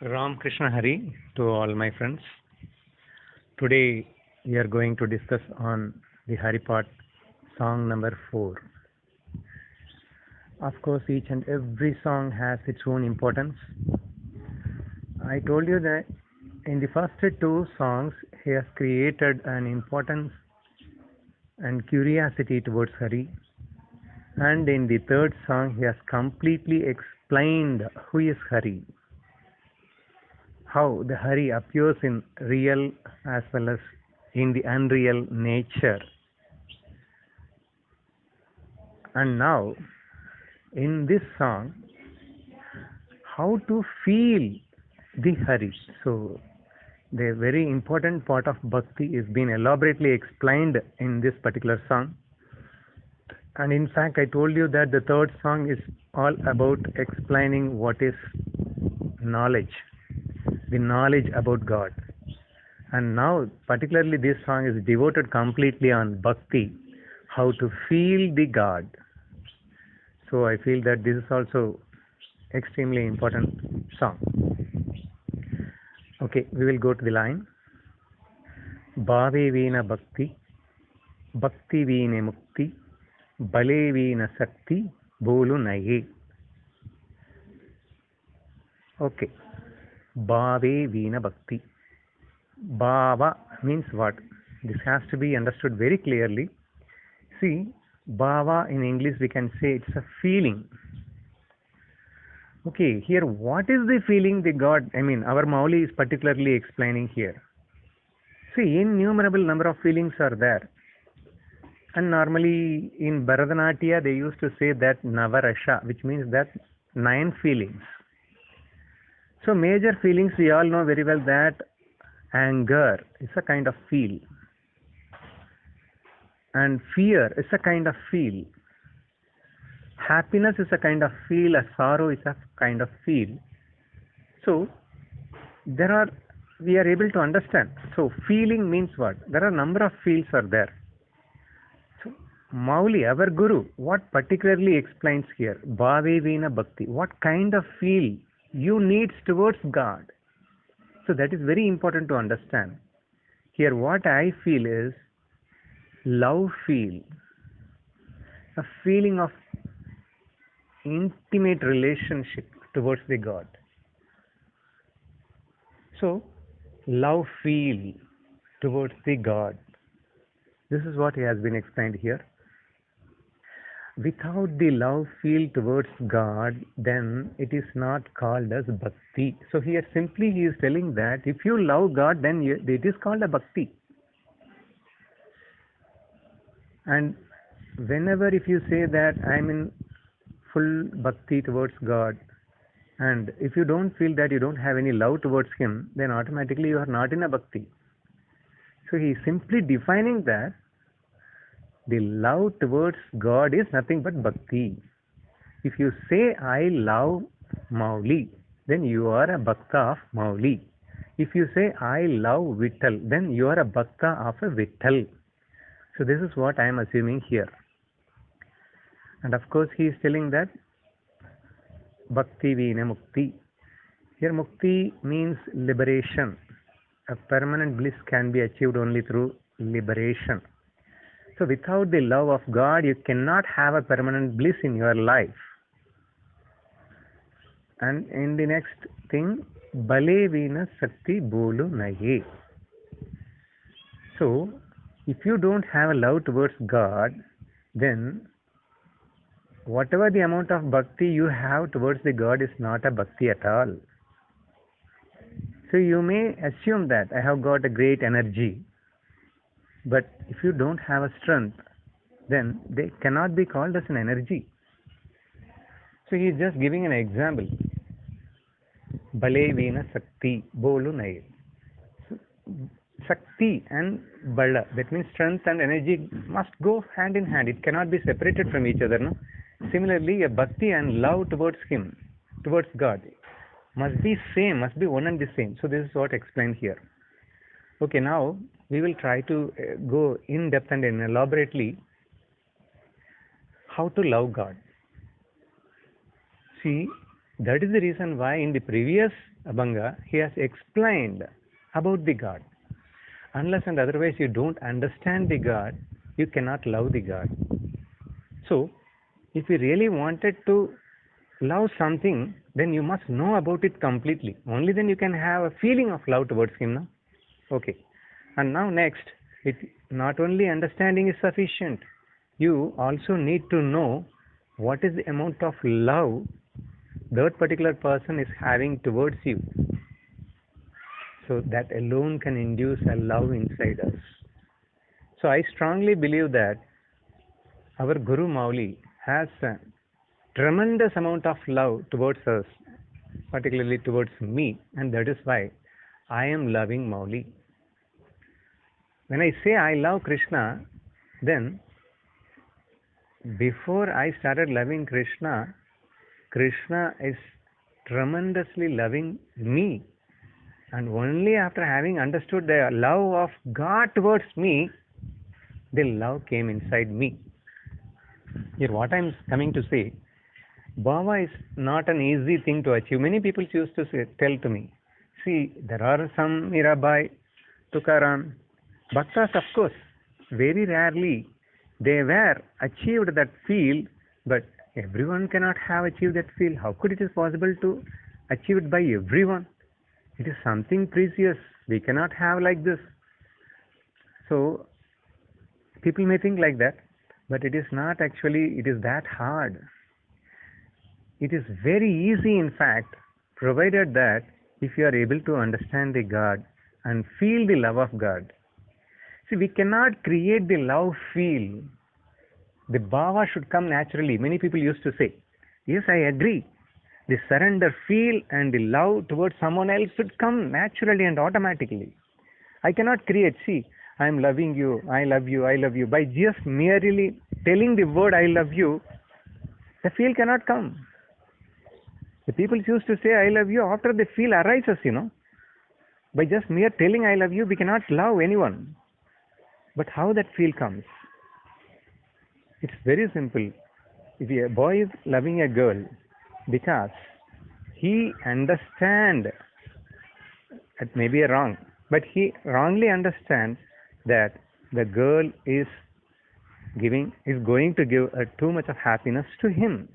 Ram Krishna Hari to all my friends. Today we are going to discuss on the Haripad song number 4. Of course, each and every song has its own importance. I told you that in the first two songs he has created an importance and curiosity towards Hari, and in the third song he has completely explained who is Hari, how the Hari appears in real as well as in the unreal nature. And now, in this song, how to feel the Hari. So, the very important part of Bhakti is being elaborately explained in this particular song. And in fact, I told you that the third song is all about explaining what is knowledge, the knowledge about God. And now, particularly, this song is devoted completely on Bhakti, how to feel the God. So I feel that this is also extremely important song. Okay, we will go to the line. Bhave veena bhakti, bhakti veena mukti, bale veena sakti, bolu naye. Okay, Bhave veena bhakti. Bhava means what? This has to be understood very clearly. See, bhava in English we can say it's a feeling. Okay, here what is the feeling the God, our Mauli is particularly explaining here. See, innumerable number of feelings are there. And normally in Bharatanatyam they used to say that Navarasha, which means that 9 feelings. So major feelings we all know very well that anger is a kind of feel. And fear is a kind of feel. Happiness is a kind of feel, a sorrow is a kind of feel. So, we are able to understand. So, feeling means what? There are a number of feels are there. So, Mauli, our Guru, what particularly explains here? Bhave veena bhakti. What kind of feel you need towards God? So, that is very important to understand. Here, what I feel is love feel. A feeling of intimate relationship towards the God. So, love feel towards the God. This is what has been explained here. Without the love feel towards God, then it is not called as bhakti. So here simply he is telling that if you love God, then it is called a bhakti. And whenever if you say that I am in full bhakti towards God, and if you don't feel that you don't have any love towards Him, then automatically you are not in a bhakti. So he is simply defining that the love towards God is nothing but bhakti. If you say I love Mauli, then you are a bhakta of Mauli. If you say I love Vittal, then you are a bhakta of a Vittal. So this is what I am assuming here. And of course he is telling that Bhakti veena mukti. Here mukti means liberation. A permanent bliss can be achieved only through liberation. So without the love of God, you cannot have a permanent bliss in your life. And in the next thing, bale veena sakti bolu naye. So if you don't have a love towards God, then whatever the amount of bhakti you have towards the God is not a bhakti at all. So you may assume that I have got a great energy, but if you don't have a strength, then they cannot be called as an energy. So he is just giving an example. Bale veena sakti bolu naye. Sakti and bala, that means strength and energy must go hand in hand. It cannot be separated from each other. No? Similarly, a bhakti and love towards Him, towards God, must be same, must be one and the same. So this is what explained here. Okay, now we will try to go in depth and elaborately how to love God. See, That is the reason why in the previous Abhanga he has explained about the God. Unless and otherwise you don't understand the God, you cannot love the God. So, if you really wanted to love something, then you must know about it completely. Only then you can have a feeling of love towards him. No? Okay. And now next, it not only understanding is sufficient, you also need to know what is the amount of love that particular person is having towards you. So that alone can induce a love inside us. So I strongly believe that our Guru Mauli has a tremendous amount of love towards us, particularly towards me, and that is why I am loving Mauli. When I say I love Krishna, then before I started loving Krishna, Krishna is tremendously loving me. And only after having understood the love of God towards me, the love came inside me. Here, what I am coming to say, Bhava is not an easy thing to achieve. Many people used to tell to me, see, there are some Mirabai, Tukaram, Bhaktas, of course, very rarely they were achieved that field, but everyone cannot have achieved that field. How could it is possible to achieve it by everyone? It is something precious. We cannot have like this. So, people may think like that, but it is not actually, it is that hard. It is very easy, in fact, provided that if you are able to understand the God and feel the love of God. See, we cannot create the love feel. The bhava should come naturally. Many people used to say, yes, I agree. The surrender feel and the love towards someone else should come naturally and automatically. I cannot create, see, I am loving you, I love you, I love you. By just merely telling the word I love you, the feel cannot come. The people used to say I love you after the feel arises, By just mere telling I love you, we cannot love anyone. But how that feel comes? It's very simple. If a boy is loving a girl because he understands, it may be wrong, but he wrongly understands that the girl is going to give too much of happiness to him.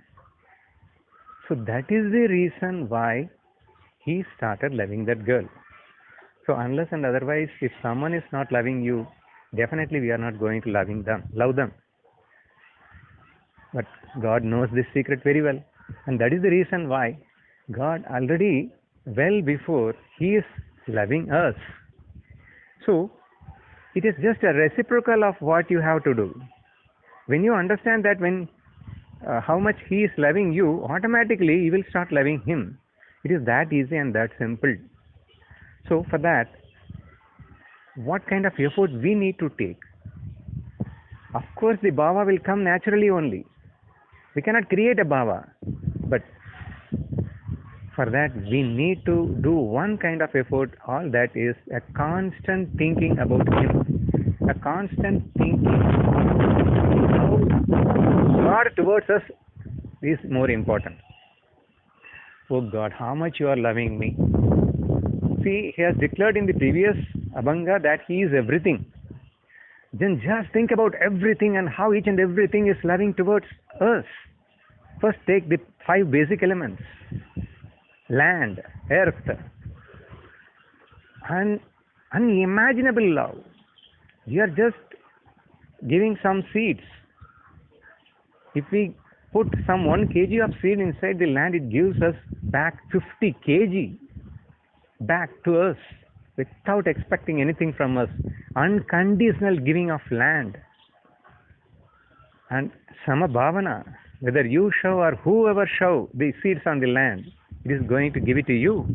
So that is the reason why he started loving that girl. So unless and otherwise, if someone is not loving you, definitely we are not going to love them. But God knows this secret very well. And that is the reason why God already, well before, He is loving us. So, it is just a reciprocal of what you have to do. When you understand that how much He is loving you, automatically you will start loving Him. It is that easy and that simple. So, for that, what kind of effort we need to take? Of course, the bhava will come naturally only. We cannot create a bhava. But for that, we need to do one kind of effort. All that is a constant thinking about Him. A constant thinking how God towards us is more important. Oh God, how much you are loving me. See, He has declared in the previous Abhanga that He is everything. Then just think about everything and how each and everything is loving towards us. First take the 5 basic elements. Land, earth, and unimaginable love. We are just giving some seeds. If we put some 1 kg of seed inside the land, it gives us back 50 kg back to us without expecting anything from us. Unconditional giving of land. And Samabhavana, whether you show or whoever show the seeds on the land, it is going to give it to you.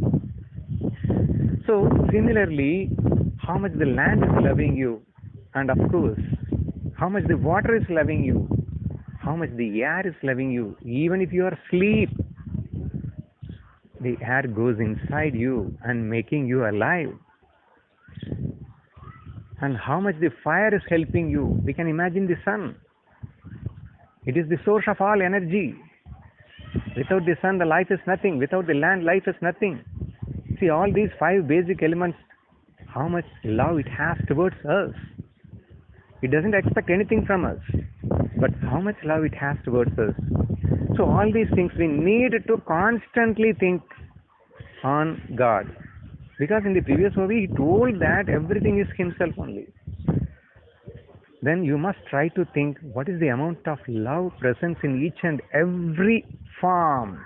So, similarly, how much the land is loving you, and of course, how much the water is loving you, how much the air is loving you. Even if you are asleep, the air goes inside you and making you alive. And how much the fire is helping you. We can imagine the sun. It is the source of all energy. Without the sun, the life is nothing. Without the land, life is nothing. See, all these five basic elements, how much love it has towards us. It doesn't expect anything from us, but how much love it has towards us. So all these things we need to constantly think on God. Because in the previous movie, he told that everything is himself only. Then you must try to think what is the amount of love present in each and every form,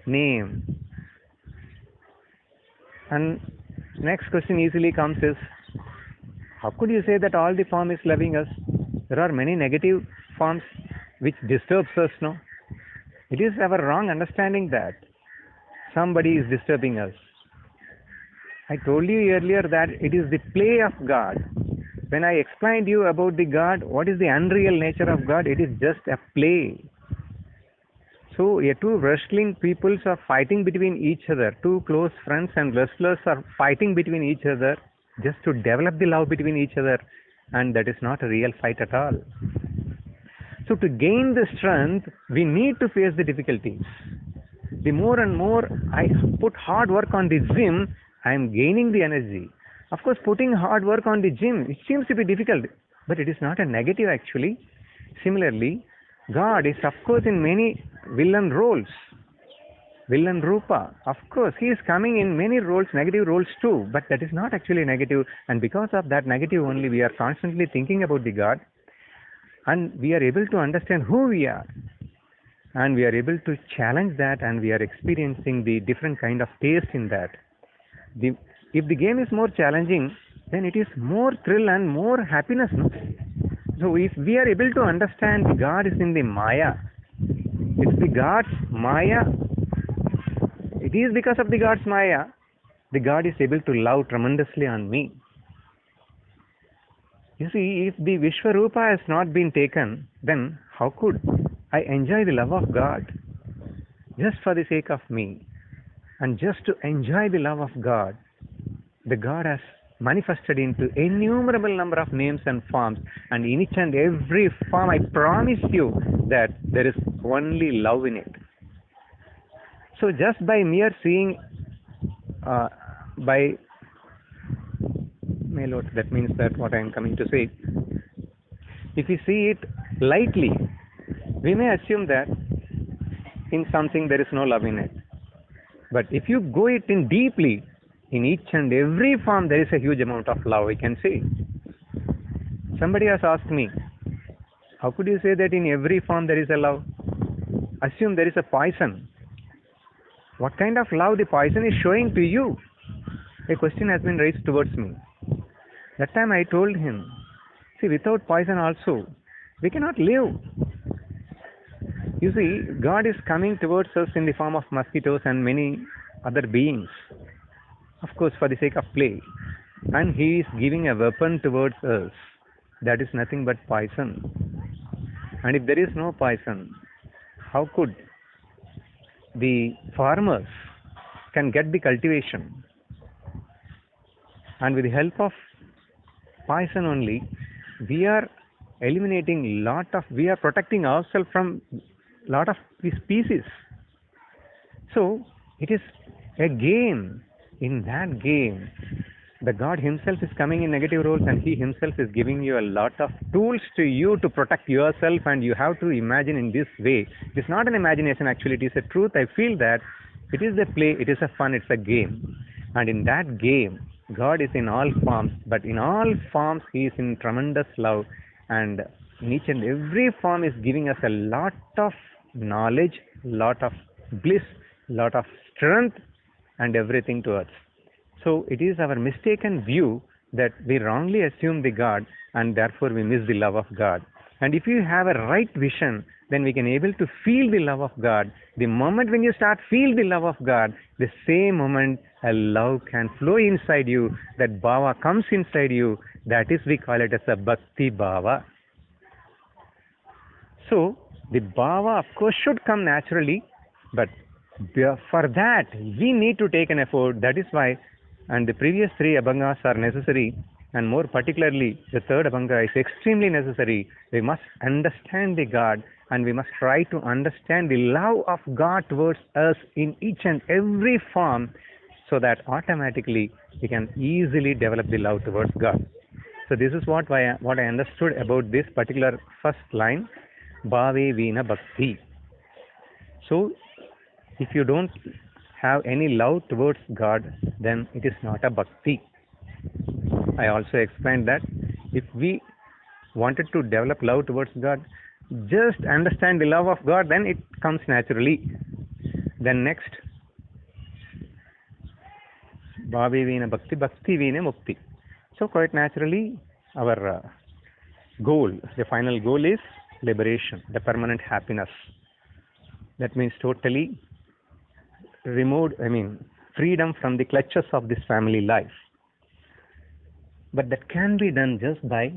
name. And next question easily comes is, how could you say that all the form is loving us? There are many negative forms which disturbs us, no? It is our wrong understanding that somebody is disturbing us. I told you earlier that it is the play of God. When I explained you about the God, what is the unreal nature of God? It is just a play. So, two wrestling peoples are fighting between each other. Two close friends and wrestlers are fighting between each other just to develop the love between each other. And that is not a real fight at all. So, to gain the strength, we need to face the difficulties. The more and more I put hard work on the gym, I am gaining the energy. Of course, putting hard work on the gym, it seems to be difficult, but it is not a negative actually. Similarly, God is of course in many villain roles. Villain Rupa, of course, he is coming in many roles, negative roles too, but that is not actually negative. And because of that negative only, we are constantly thinking about the God, and we are able to understand who we are. And we are able to challenge that, and we are experiencing the different kind of taste in that. If the game is more challenging, then it is more thrill and more happiness. No? So if we are able to understand the God is in the Maya, it's the God's Maya. It is because of the God's Maya, the God is able to love tremendously on me. You see, if the Vishwarupa has not been taken, then how could I enjoy the love of God? Just for the sake of me. And just to enjoy the love of God, the God has manifested into innumerable number of names and forms, and in each and every form I promise you that there is only love in it. So just by mere seeing by Melot, that means that what I am coming to say, if we see it lightly, we may assume that in something there is no love in it. But if you go it in deeply, in each and every form there is a huge amount of love, we can see. Somebody has asked me, how could you say that in every form there is a love? Assume there is a poison. What kind of love the poison is showing to you? A question has been raised towards me. That time I told him, see, without poison also, we cannot live. You see, God is coming towards us in the form of mosquitoes and many other beings, of course for the sake of play. And He is giving a weapon towards us. That is nothing but poison. And if there is no poison, how could the farmers can get the cultivation? And with the help of poison only, we are we are protecting ourselves from lot of species. So it is a game. In that game, the God himself is coming in negative roles, and he himself is giving you a lot of tools to you to protect yourself, and you have to imagine in this way. It is not an imagination, actually it is a truth. I feel that it is a play, it is a fun, it's a game. And in that game, God is in all forms, but in all forms he is in tremendous love, and in each and every form is giving us a lot of knowledge, lot of bliss, lot of strength and everything to us. So it is our mistaken view that we wrongly assume the God, and therefore we miss the love of God. And if you have a right vision, then we can able to feel the love of God. The moment when you start feel the love of God, the same moment a love can flow inside you, that bhava comes inside you. That is, we call it as a bhakti bhava. So the bhava of course should come naturally, but for that we need to take an effort. That is why, and the previous three abhangas are necessary, and more particularly the third abhanga is extremely necessary. We must understand the God, and we must try to understand the love of God towards us in each and every form, so that automatically we can easily develop the love towards God. So this is what I understood about this particular first line, Bhave Veena Bhakti. So if you don't have any love towards God, then it is not a bhakti. I also explained that if we wanted to develop love towards God, just understand the love of God, then it comes naturally. Then next, Bhave Veena Bhakti, Bhakti Veena Mukti. So quite naturally, our goal, the final goal is liberation, the permanent happiness. That means totally removed, freedom from the clutches of this family life. But that can be done just by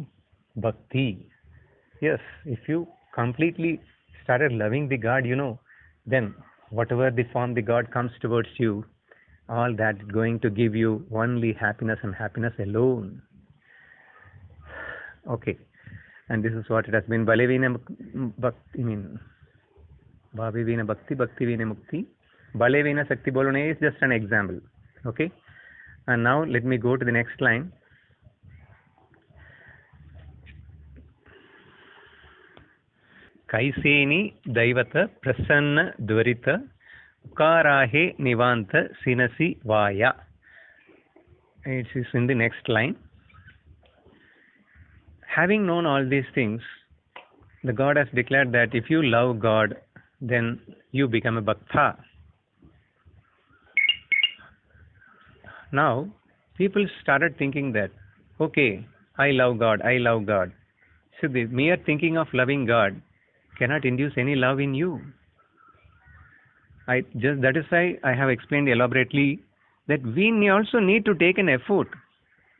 bhakti. Yes, if you completely started loving the God, then whatever the form the God comes towards you, all that is going to give you only happiness and happiness alone. Okay, and this is what it has been. Bhave Veena Bhakti, Bhakti Veena Mukti. Bhave Veena Sakti Bolone is just an example. Okay, and now let me go to the next line. Kaiseni Daivata Prasanna Dvarita Ukarahe Nivanta Sinasi Vaya. It is in the next line. Having known all these things, the God has declared that if you love God, then you become a bhakta. Now, people started thinking that, okay, I love God. So the mere thinking of loving God cannot induce any love in you. That is why I have explained elaborately that we also need to take an effort.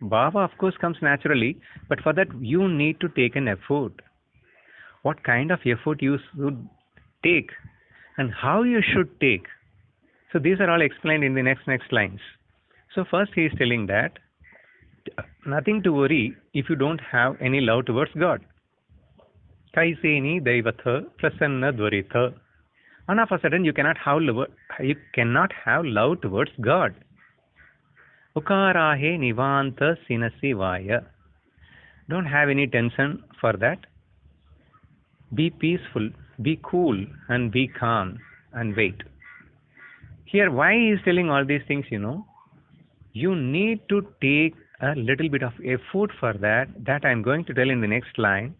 Bhava, of course, comes naturally, but for that you need to take an effort. What kind of effort you should take and how you should take. So these are all explained in the next lines. So first he is telling that nothing to worry if you don't have any love towards God. Kaiseni Daivatha Prasanna Dvarita. And of a sudden you cannot have love towards God. Ukarahe Nivanta Sinasi Vaya. Don't have any tension for that. Be peaceful, be cool, and be calm, and wait. Here, why he is telling all these things, you need to take a little bit of effort for that. That I am going to tell in the next line.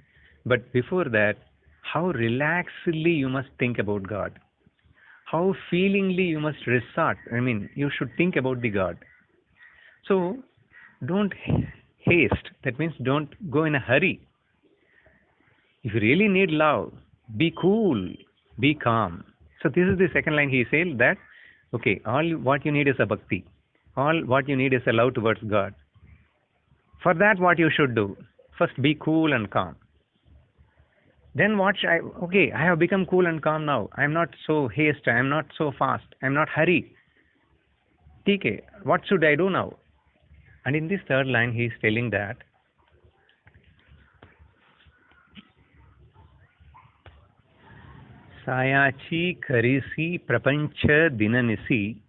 But before that, how relaxedly you must think about God. How feelingly you must resort. You should think about the God. So, don't haste. That means don't go in a hurry. If you really need love, be cool, be calm. So this is the second line. He said that, okay, all what you need is a bhakti. All what you need is a love towards God. For that, what you should do? First, be cool and calm. Then I have become cool and calm now. I am not so hasty. I am not so fast. I am not hurry. Okay, what should I do now? And in this third line, he is telling that Sayachi Karisi Prapancha Dinanisi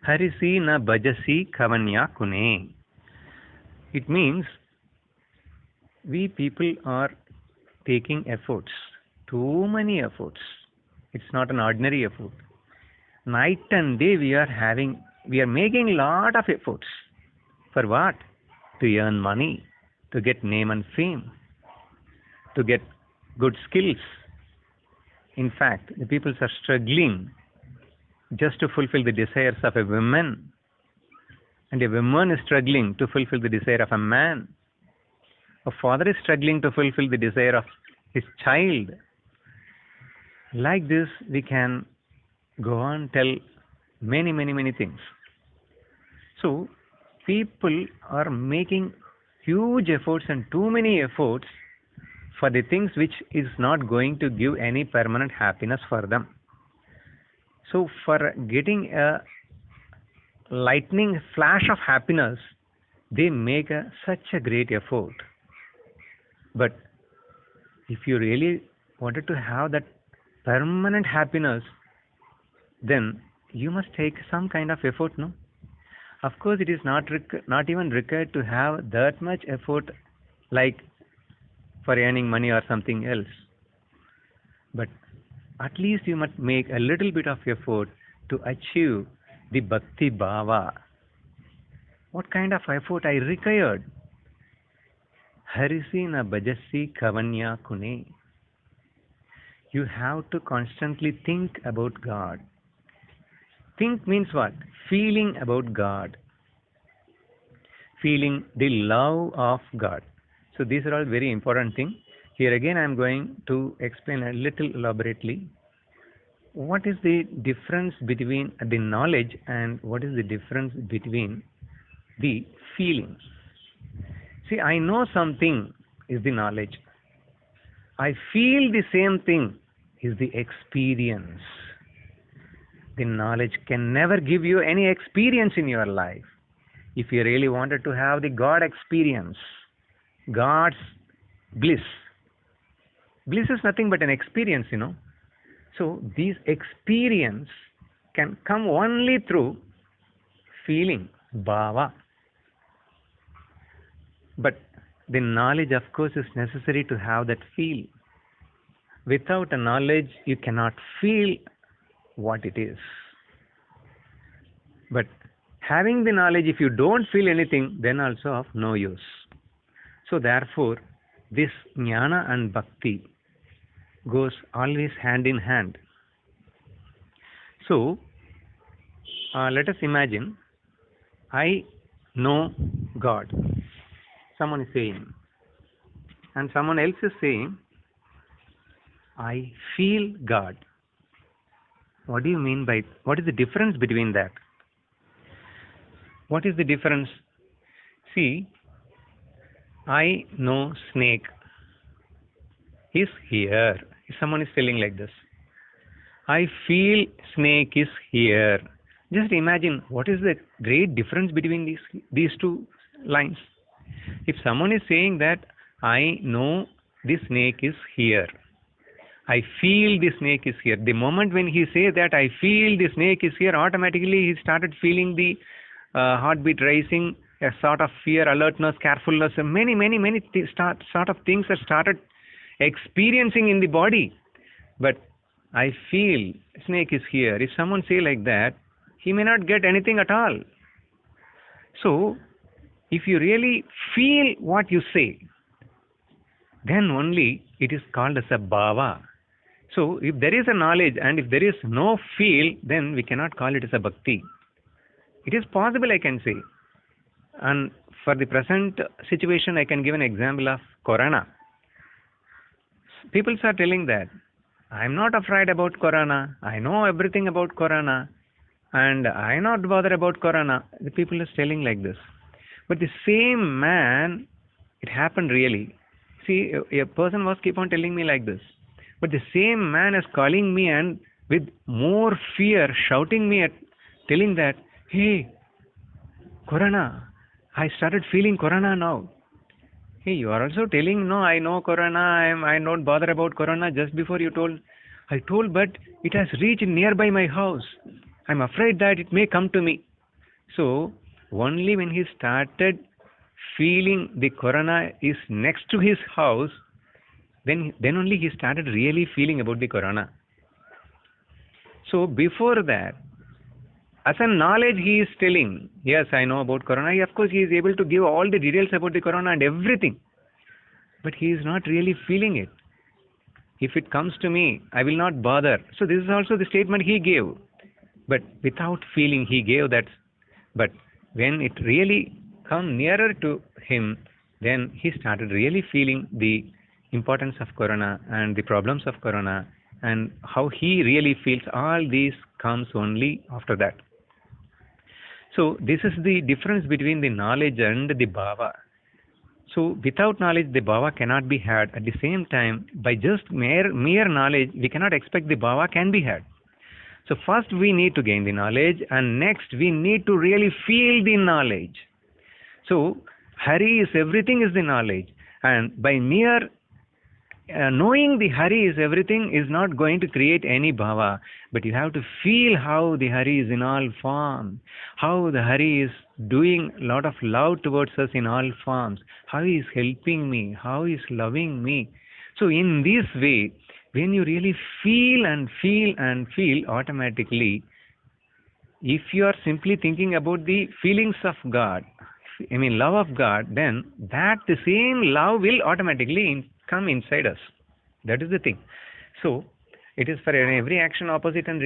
Harisi na Bhajasi Kavanya Kune. It means we people are taking efforts, too many efforts. It's not an ordinary effort. Night and day we are making lot of efforts. For what? To earn money, to get name and fame, to get good skills. In fact, the people are struggling just to fulfill the desires of a woman, and a woman is struggling to fulfill the desire of a man. A father is struggling to fulfill the desire of his child. Like this, we can go on tell many things. So, people are making huge efforts and too many efforts for the things which is not going to give any permanent happiness for them. So, for getting a lightning flash of happiness, they make such a great effort. But if you really wanted to have that permanent happiness, then you must take some kind of effort, no? Of course, it is not even required to have that much effort, like for earning money or something else. But at least you must make a little bit of effort to achieve the bhakti bhava. What kind of effort I required? Harisi na bhajasi kavanya kune. You have to constantly think about God. Think means what? Feeling about God. Feeling the love of God. So these are all very important things. Here again I am going to explain a little elaborately. What is the difference between the knowledge and what is the difference between the feeling? See, I know something is the knowledge. I feel the same thing is the experience. The knowledge can never give you any experience in your life. If you really wanted to have the God experience, God's bliss. Bliss is nothing but an experience, So this experience can come only through feeling, bhava. But the knowledge, of course, is necessary to have that feel. Without a knowledge, you cannot feel what it is. But having the knowledge, if you don't feel anything, then also of no use. So therefore, this jnana and bhakti goes always hand in hand. So, let us imagine, I know God. Someone is saying, and someone else is saying, I feel God. What do you mean by, what is the difference between that? What is the difference? See, I know snake is here. If someone is telling like this, I feel snake is here. Just imagine what is the great difference between these two lines. If someone is saying that I know the snake is here, I feel the snake is here. The moment when he says that I feel the snake is here, automatically he started feeling the heartbeat rising, a sort of fear, alertness, carefulness, and many sort of things are started experiencing in the body. But I feel snake is here. If someone say like that, he may not get anything at all. So, if you really feel what you say, then only it is called as a bhava. So, if there is a knowledge and if there is no feel, then we cannot call it as a bhakti. It is possible, I can say. And for the present situation, I can give an example of Corona. People are telling that, I am not afraid about Corona. I know everything about Corona. And I am not bothered about Corona. The people are telling like this. But the same man, it happened really. See, a person was keep on telling me like this. But the same man is calling me and with more fear, shouting me at, telling that, hey, Corona, I started feeling Corona now. Hey, you are also telling, no, I know Corona, I don't bother about Corona. Just before you told, I told, but it has reached nearby my house. I'm afraid that it may come to me. So, only when he started feeling the Corona is next to his house, then only he started really feeling about the Corona. So, before that, as a knowledge he is telling, yes, I know about Corona. Of course, he is able to give all the details about the Corona and everything. But he is not really feeling it. If it comes to me, I will not bother. So this is also the statement he gave. But without feeling, he gave that. But when it really come nearer to him, then he started really feeling the importance of Corona and the problems of Corona and how he really feels. All these comes only after that. So this is the difference between the knowledge and the bhava. So without knowledge, the bhava cannot be had. At the same time, by just mere knowledge, we cannot expect the bhava can be had. So first we need to gain the knowledge, and next we need to really feel the knowledge. So Hari is everything is the knowledge, and by mere knowing the Hari is everything is not going to create any bhava, but you have to feel how the Hari is in all forms, how the Hari is doing a lot of love towards us in all forms, how he is helping me, how he is loving me. So in this way, when you really feel and feel and feel, automatically, if you are simply thinking about the feelings of God, I mean love of God, then that the same love will automatically come inside us. That is the thing. So it is for every action opposite and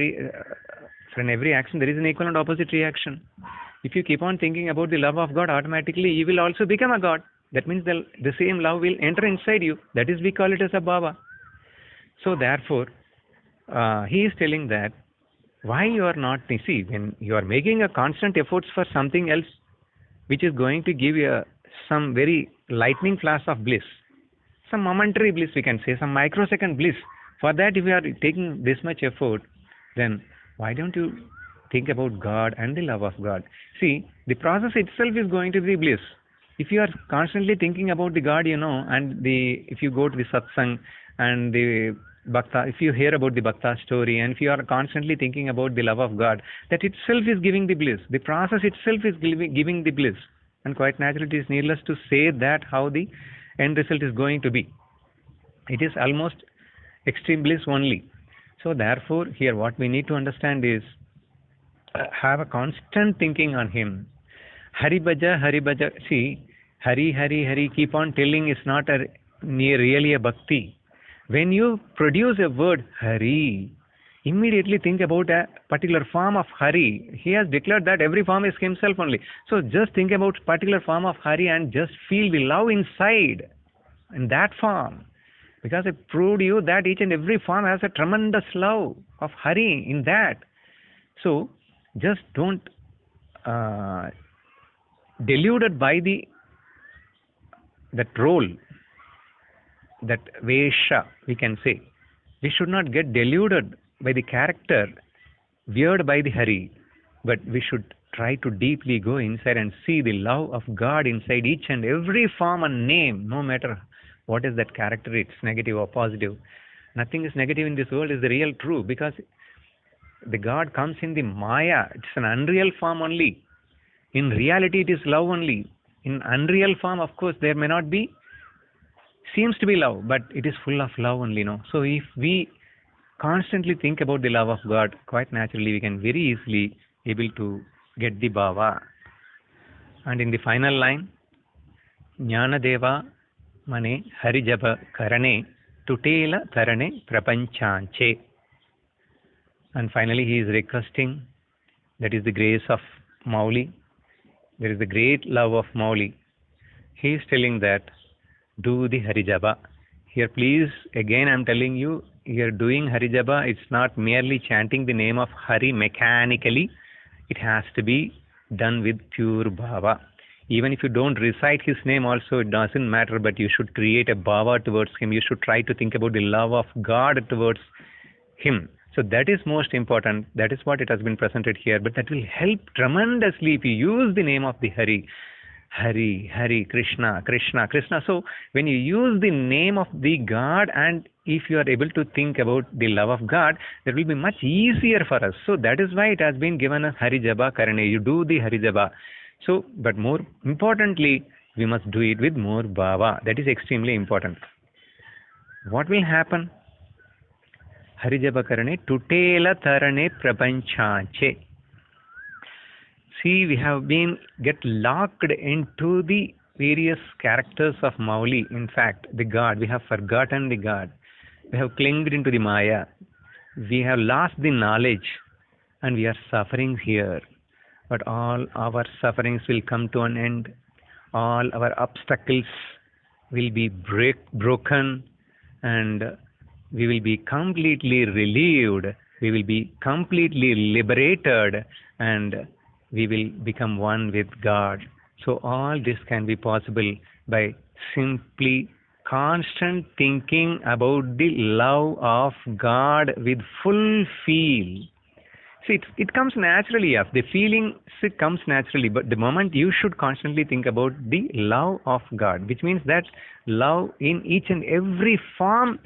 for every action there is an equal and opposite reaction. If you keep on thinking about the love of God, automatically you will also become a God. That means the same love will enter inside you. That is, we call it as a bhava. So therefore, he is telling that why you are not, see, when you are making a constant efforts for something else which is going to give you some very lightning flash of bliss, some momentary bliss, we can say, some microsecond bliss. For that, if you are taking this much effort, then why don't you think about God and the love of God? See, the process itself is going to be bliss. If you are constantly thinking about the God, and if you go to the satsang and the Bhakta, if you hear about the Bhakta story, and if you are constantly thinking about the love of God, that itself is giving the bliss. The process itself is giving the bliss. And quite naturally, it is needless to say that how the end result is going to be. It is almost extreme bliss only. So therefore, here what we need to understand is, have a constant thinking on Him. Hari Bhaja. See, Hari, keep on telling is not really a bhakti. When you produce a word Hari, immediately think about a particular form of Hari. He has declared that every form is himself only. So just think about particular form of Hari and just feel the love inside in that form. Because I proved you that each and every form has a tremendous love of Hari in that. So just don't deluded by that role, that Vesha, we can say. We should not get deluded by the character veered by the Hari, but we should try to deeply go inside and see the love of God inside each and every form and name, no matter what is that character, it's negative or positive. Nothing is negative in this world is the real true, because the God comes in the Maya. It's an unreal form only. In reality, it is love only. In unreal form, of course, there may not be, seems to be love, but it is full of love only, no? So if we constantly think about the love of God, quite naturally, we can very easily able to get the bhava. And in the final line, Jnana Deva Mane Harijapa Karane Tutela Tarane Prapanchanche. And finally, he is requesting, that is the grace of Mauli. There is the great love of Mauli. He is telling that, do the Harijapa. Here, please, again, I am telling you, here doing Harijapa, it's not merely chanting the name of Hari mechanically. It has to be done with pure bhava. Even if you don't recite his name also, it doesn't matter, but you should create a bhava towards him. You should try to think about the love of God towards him. So that is most important. That is what it has been presented here. But that will help tremendously if you use the name of the Hari. Hari, Krishna. So when you use the name of the God, and if you are able to think about the love of God, that will be much easier for us. So that is why it has been given as Harijapa Karane. You do the Harijapa. So, but more importantly, we must do it with more bhava. That is extremely important. What will happen? Harijapa Karane Tutela Tarane Prapanchanche. See, we have been get locked into the various characters of Mauli. In fact, the God, we have forgotten the God. We have clinged into the Maya. We have lost the knowledge, and we are suffering here. But all our sufferings will come to an end. All our obstacles will be broken, and we will be completely relieved. We will be completely liberated, and we will become one with God. So all this can be possible by simply constant thinking about the love of God with full feel. See, it comes naturally, yes. The feeling it comes naturally, but the moment you should constantly think about the love of God, which means that love in each and every form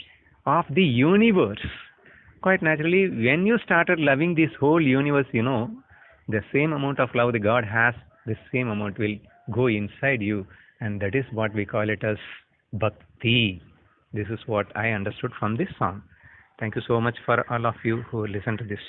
of the universe. Quite naturally, when you started loving this whole universe, the same amount of love the God has, the same amount will go inside you, and that is what we call it as bhakti. This is what I understood from this song. Thank you so much for all of you who listen to this.